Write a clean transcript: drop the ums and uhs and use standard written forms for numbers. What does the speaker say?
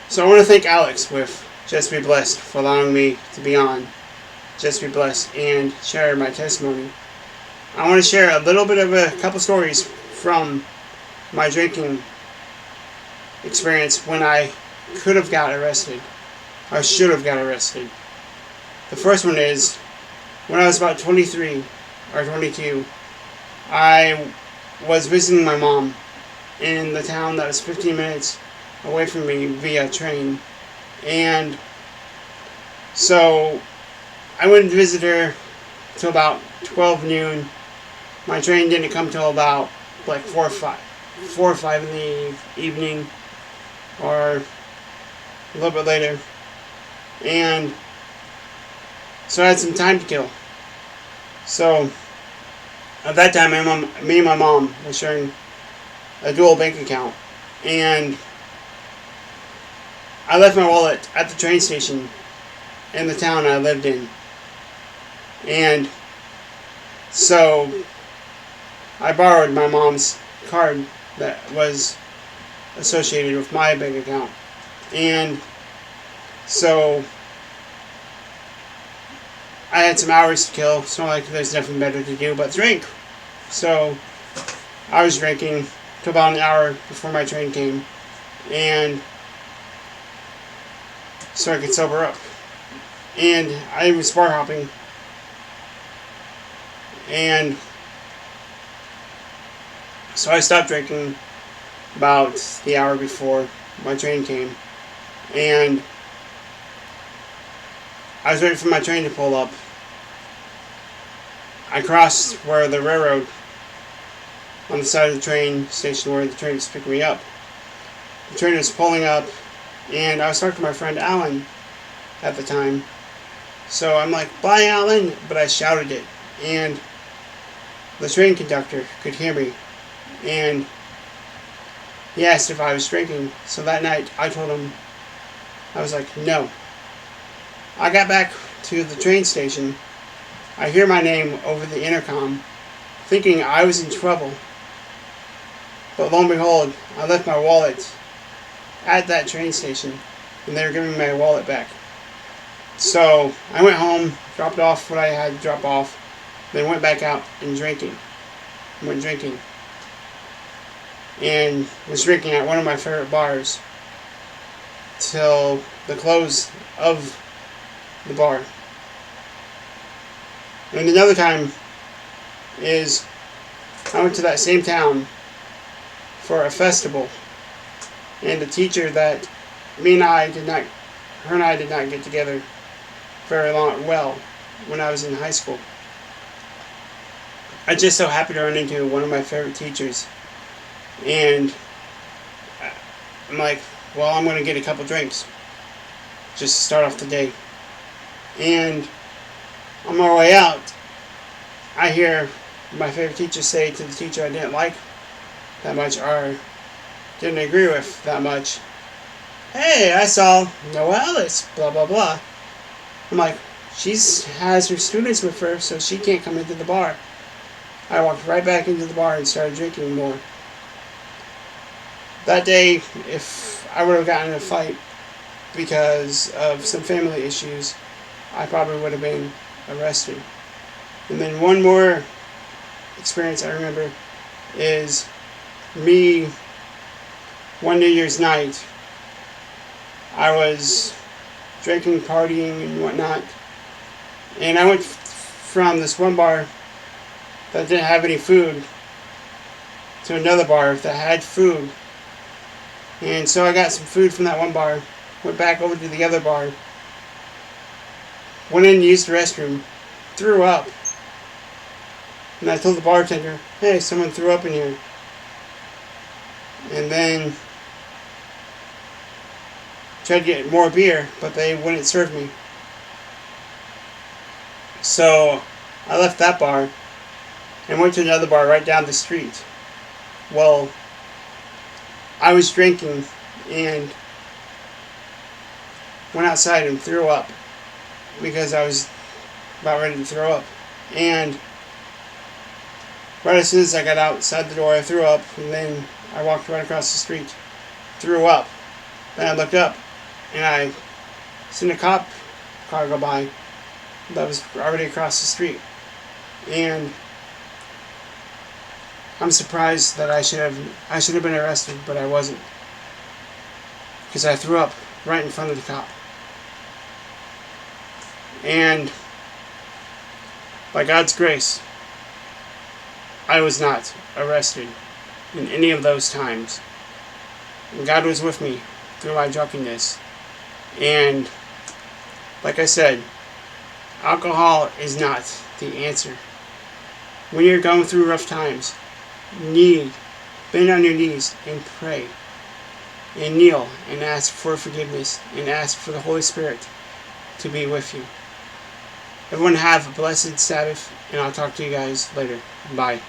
So I want to thank Alex with Just Be Blessed for allowing me to be on Just Be Blessed and share my testimony. I want to share a little bit of a couple stories from my drinking experience when I could have got arrested, or should have got arrested. The first one is when I was about 23 or 22, I was visiting my mom in the town that was 15 minutes away from me via train. And so I went to visit her till about 12 noon. My train didn't come till about like 4 or 5 in the evening, or a little bit later. And so I had some time to kill. So at that time, me and my mom were sharing a dual bank account, and I left my wallet at the train station in the town I lived in. And so I borrowed my mom's card that was associated with my bank account. And so I had some hours to kill, so like there's nothing better to do but drink. So I was drinking till about an hour before my train came, and so I could sober up. And I was bar hopping, and so I stopped drinking about the hour before my train came, and I was waiting for my train to pull up. I crossed where the railroad, on the side of the train station where the train was picking me up. The train was pulling up, and I was talking to my friend Alan at the time. So I'm like, "Bye, Alan," but I shouted it, and the train conductor could hear me, and he asked if I was drinking. So that night I told him, I was like, "No." I got back to the train station. I hear my name over the intercom, thinking I was in trouble. But lo and behold, I left my wallet at that train station, and they were giving me my wallet back. So I went home, dropped off what I had to drop off, then went back out and went drinking. And was drinking at one of my favorite bars till the close of the bar. And another time is I went to that same town for a festival, and the teacher that her and I did not get together very well when I was in high school. I just so happened to run into one of my favorite teachers, and I'm like, well, I'm going to get a couple drinks just to start off the day. And on my way out, I hear my favorite teacher say to the teacher I didn't like that much, or didn't agree with that much, "Hey, I saw Noelis, blah blah blah." I'm like, she has her students with her, so she can't come into the bar. I walked right back into the bar and started drinking more. That day, if I would have gotten in a fight because of some family issues, I probably would have been arrested. And then one more experience I remember is me, one New Year's night. I was drinking, partying, and whatnot, and I went from this one bar that didn't have any food to another bar that had food. And so I got some food from that one bar, went back over to the other bar, went in and used the restroom, threw up, and I told the bartender, "Hey, someone threw up in here." And then tried to get more beer, but they wouldn't serve me. So I left that bar and went to another bar right down the street. Well, I was drinking and went outside and threw up because I was about ready to throw up. And right as soon as I got outside the door, I threw up, and then I walked right across the street, threw up. Then I looked up, and I seen a cop car go by that was already across the street. And I'm surprised that I should have been arrested, but I wasn't, because I threw up right in front of the cop. And by God's grace, I was not arrested in any of those times. And God was with me through my drunkenness. And like I said, alcohol is not the answer. When you're going through rough times, bend on your knees and pray. And kneel and ask for forgiveness and ask for the Holy Spirit to be with you. Everyone have a blessed Sabbath, and I'll talk to you guys later. Bye.